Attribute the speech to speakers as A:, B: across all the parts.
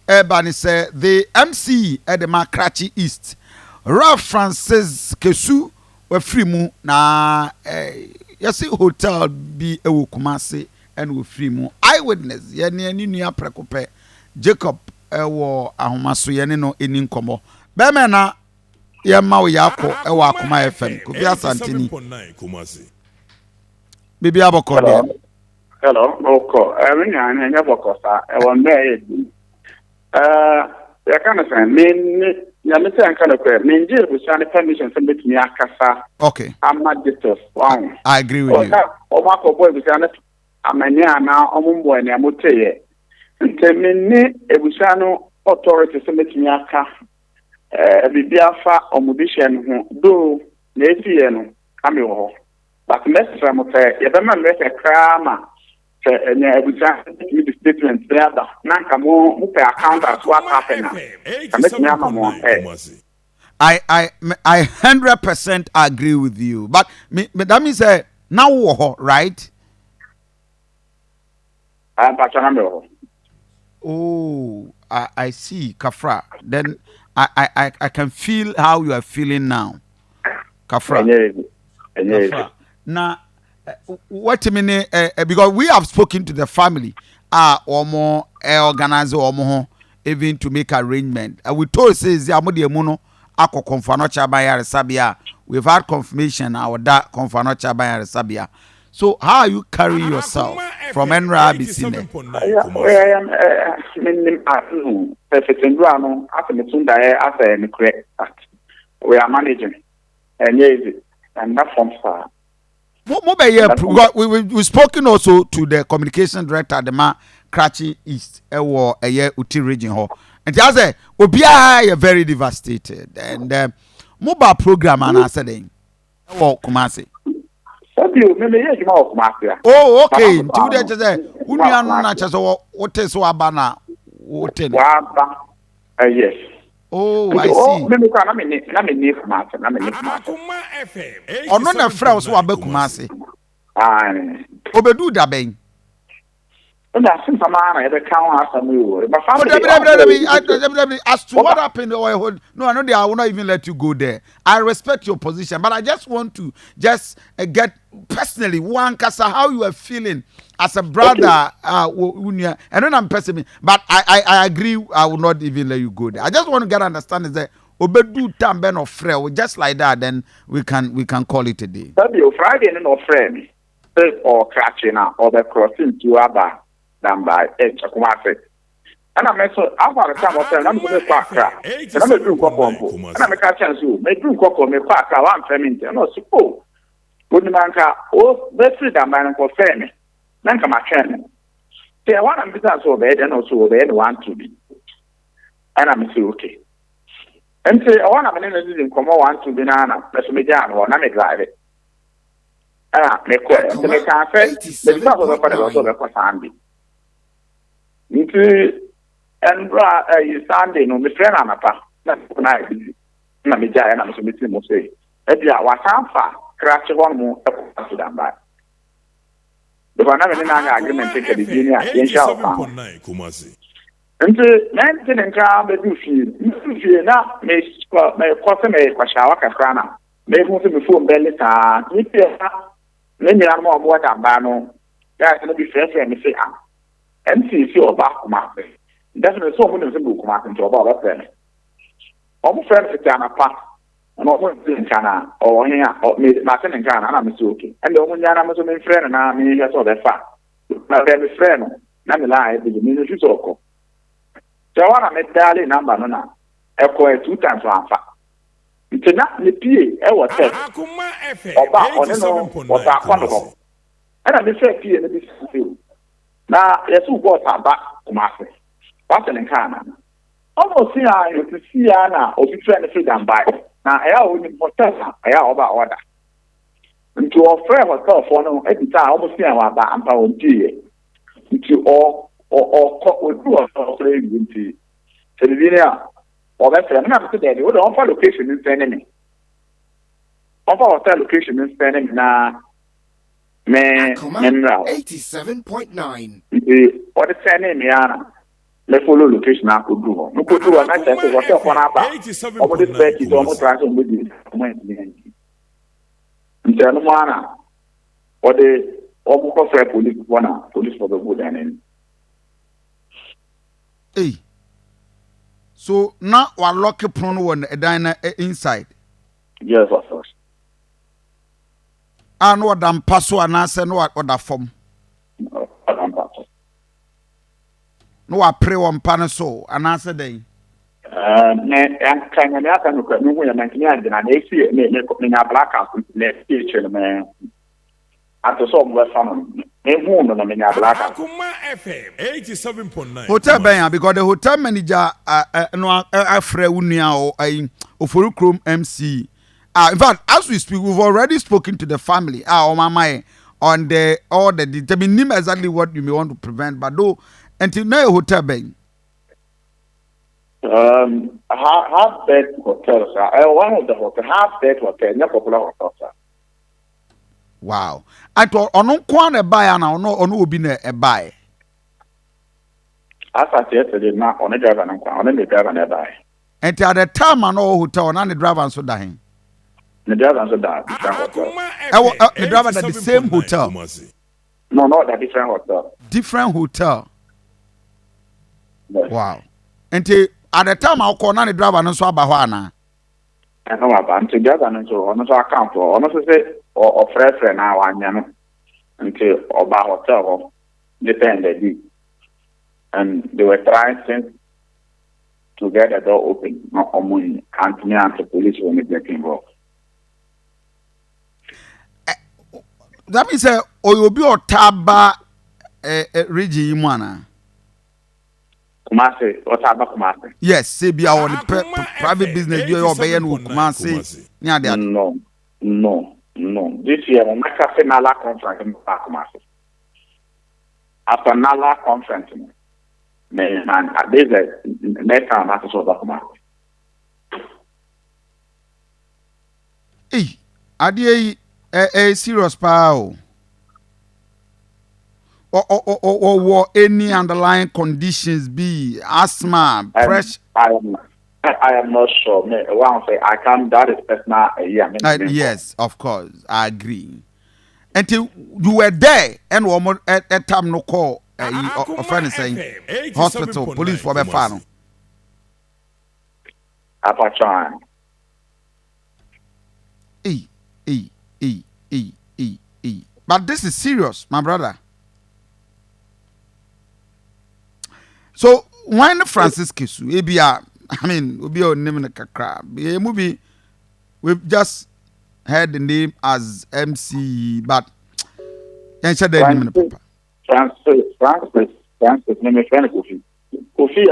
A: Ebani say the MCE at the Krachie East. Ralph Francis Kesu we free mu na yesi hotel bi ewo Kumasi and we free mu. Eyewitness ye ne nua prekope Jacob ewo ahomaso ye ne no eni nkomo. Be me na ye ma wo yakọ ewo Akoma FM. Kofi Asantini. Bibi aboko de.
B: Hello, Oko. I mean, I never got that. I want me. I kind of say, I kind of say, me, we send permission to meet me akasa.
A: Okay.
B: I'm not details.
A: I agree with you.
B: O ma ko boy we send amanya na omumbo na moteye. Nte me ni ebusano authority to meet me aka. Bibiafa omudishen ho do na efie no ame ho. But next time I say, you better make a crama. And the statement there. Nanka mo pay account as what happened.
A: I 100% agree with you. But that means now right? Oh, I see, Kafra. Then I can feel how you are feeling now, Kafra. Now, what mean? Because we have spoken to the family, or more organize or more, even to make arrangement. We told says Yamudi Mono, Ako Confanocha by Sabia. We've had confirmation our that Confanocha by Sabia. So, how are you carrying yourself from Enra Abisine?
B: We are managing, and that from far.
A: We've spoken also to the communication director at the Krachie East Uti region hall. And he said, Obia very devastated. And mobile program and I said for Kumasi. Oh, okay.
B: Yes.
A: Oh, I see. Oh, no, no, friends who are Kumasi. Obedu da ben. As to what happened, no, I know I will not even let you go there. I respect your position, but I just want to get personally one kasa how you are feeling as a brother. And then I'm pessimistic, but I agree. I will not even let you go there. I just want to get understanding that obedu tamben of frel just like that. Then we can call it a day.
B: Friday no friend or Krachie now or the crossing to Abba. By Kumasi. And I met so after the time of time, I'm going to park. And I'm a drink of pompo. And I'm a catching zoo. Make drink of me park. I want famine. And also, good man, oh, let's see that man for family. Nanka my chairman. Say, I want to be so bad and also bad want to be. And I'm say, okay. And say, I want to be in Como want to be Nana, that's me down or Nami drive it. Make quite. To make our friend, the top of the also the Sandy. And Sunday, no, my friend Anapa, that's nice. Namija, and I'm so missing most say. If you are Wasamfa, crash one more to them back. The one having an agreement take the junior in shall found. And the 19 and crown the Duffy, now may cause me a Shawaka Crana, may move before Bellita, maybe I'm more what I'm bano. That's going to be fair and say, MCC or back Kumasi. Definitely so many people come out into about that. Almost friends with Ghana Park, and not one in Ghana or here or Martin in Ghana, and I'm okay. And the only Ghana was a friend, and I mean, that's all that fact. My very friend, not the lie, the ministry talk. So I want to make daily number, no, echo 2 times one fact. It's not the PA, I was said, or back on the or back on the home. And I'm the PA in the business. Now, yes, who bought our back Kumasi? What's in Ghana? Almost see, to see Anna or be trying to freedom by. Now, I own in hotel, I have about order. And to our friend hotel for no every time, almost see our back and power tea. Into all or do a playing with tea. Television or that's another today. What offer location is enemy. Offer hotel location is enemy now.
C: Akoma 87.9.
B: What is her name, Yana? le follow location na ko do no ko do na check ko hotel ko na ba omo de spec it omo transfer mo di omo ndi nti no mana o de omo ko fe police police for the good and
A: hey so now we lock prono one dine inside
B: yes of course
A: and what am passo and answer no what other form no I pray one pan so and answer day
B: ne kan ya aka no kwa no ya na kinya de na esi me na black house na esi me ato so mo fa no hu no na me na black house
C: Akoma FM 87.9
A: hotel ben because the hotel manager no afre unua o ofori krom MCE in fact as we speak we've already spoken to the family on my on the all the determine exactly what you may want to prevent but though until now hotel ben
B: half bed hotels one of the hotel half bed hotel na popular hotel sir.
A: Wow. I thought ono kwa na buy na ono obi na e buy.
B: As I said yesterday na ono driver na kwa ono me driver na buy.
A: And at the time no hotel na the driver so da hin.
B: The driver so da different hotel.
A: The driver at the same hotel.
B: No, not that different hotel.
A: Different hotel.
B: Yes.
A: Wow. And at the time I call na the driver no so aba ho ana.
B: And no aba until driver no so ono so account for ono so say or friend na wanya no until oba hotel depended and they were trying to get the door open no omo continue and the police were getting involved.
A: That means oyobi otaba region mu ana.
B: Kumasi otaba Kumasi.
A: Yes, say be our private business you obey no Kumasi.
B: No. This year we make a NALA conference in Kumasi. After NALA conference, man, this next time that's so Kumasi.
A: Hey, adi serious power. Or any underlying conditions be asthma, pressure.
B: I am not sure. One say I can't. That is personal.
A: Yes, of course, I agree. Until you were there, and one at time no call. A friend is saying hospital, police for the final.
B: Apachan.
A: But this is serious, my brother. So when Francis Kisu, I mean, we'll be on name in a kakra. A movie, we've just heard the name as MCE, but answer the name in the paper.
B: Francis, name is Kofi. Kofi,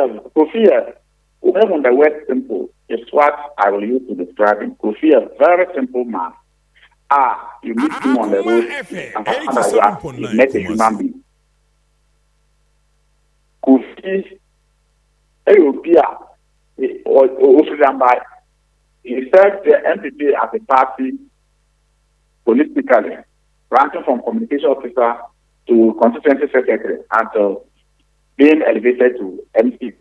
B: even the word simple is what I will use to describe him. Kofi, a very simple man. You meet him on the road, and you met a human being. Kofi, he served the NPP as a party politically, ranking from communication officer to constituency secretary until being elevated to MP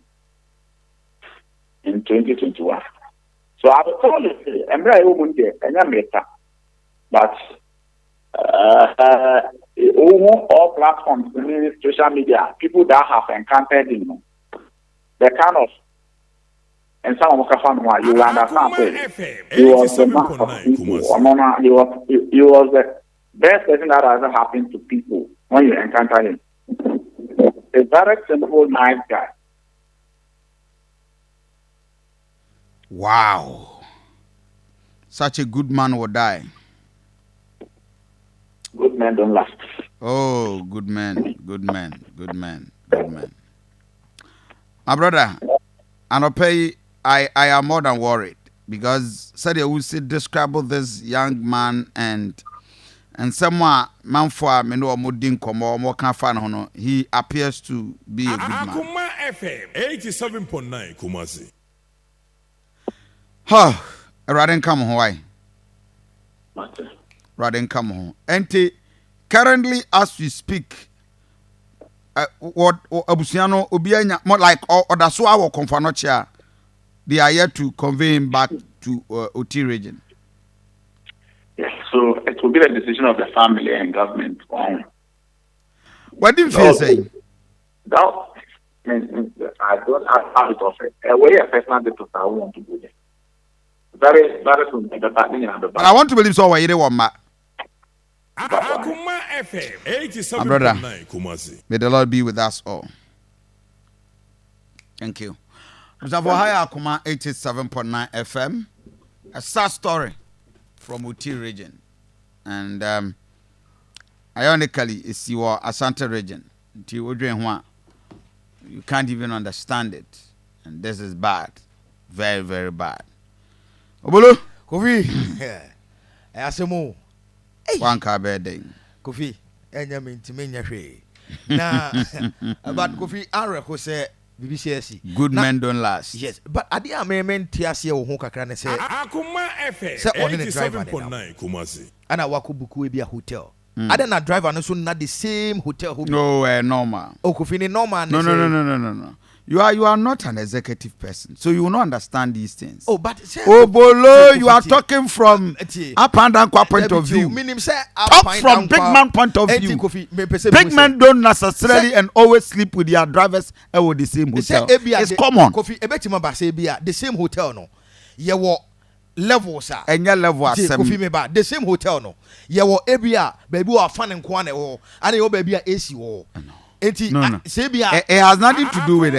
B: in 2021. So I was told you, I'm very open there, and I'm better. But all platforms, social media, people that have encountered him, the kind of and some of the you understand he was the man of people. He was the best person that ever happened to people when you encounter him. A very simple, nice guy.
A: Wow. Such a good man will die.
B: Good men don't last.
A: Oh, good man. My brother, and I'll pay. I am more than worried because said you will see describe this young man and someone man for me no more dinko more can find he appears to be a good man.
C: Akoma FM 87.9 Kumasi.
A: Rather come home. Rather come home. And currently as we speak, what abusiano obianya more like odaso awo konfanoche they are here to convey him back to OT region.
B: Yes, so it will be the decision of the family and government.
A: What do you feel saying?
B: That I don't have it of it. A way a personal details I want to go there. Very soon.
A: But I want to believe so. Why you want ma?
C: Akoma FM 87.9
A: brother,
C: Kumasi.
A: May the Lord be with us all. Thank you. Mr. Vohaya Akoma 87.9 FM. A sad story from Uti region. And ironically, it's your Asante region. You can't even understand it. And this is bad. Very, very bad. Obolo?
D: Kofi. Asemo.
A: One car birthday.
D: Kofi. Enya mintimenya hwe. Na but Kofi Areko say BBCSC.
A: Good men don't last.
D: Yes, but ade amement tiase wo ho kakra ne say
C: Akoma FM 87.9 Kumasi.
D: Ana wakubuku e bia hotel. Ade na driver no so na the same hotel who
A: No, normal.
D: Oh, Kofi ni normal.
A: No. You are not an executive person, so you will not understand these things.
D: Oh, but
A: Bolo, you are talking from up and down point of view. Talk from big man point of view. Big men don't necessarily and always sleep with their drivers at the same hotel. It's common.
D: Kofi ebetima ba say bia the same hotel no. Ye wo level sir.
A: Enya level asem.
D: Kofi me ba the same hotel no. Ye wo ebia baby wo fan nko na wo. Ane wo baby AC wo.
A: No. It has nothing to do with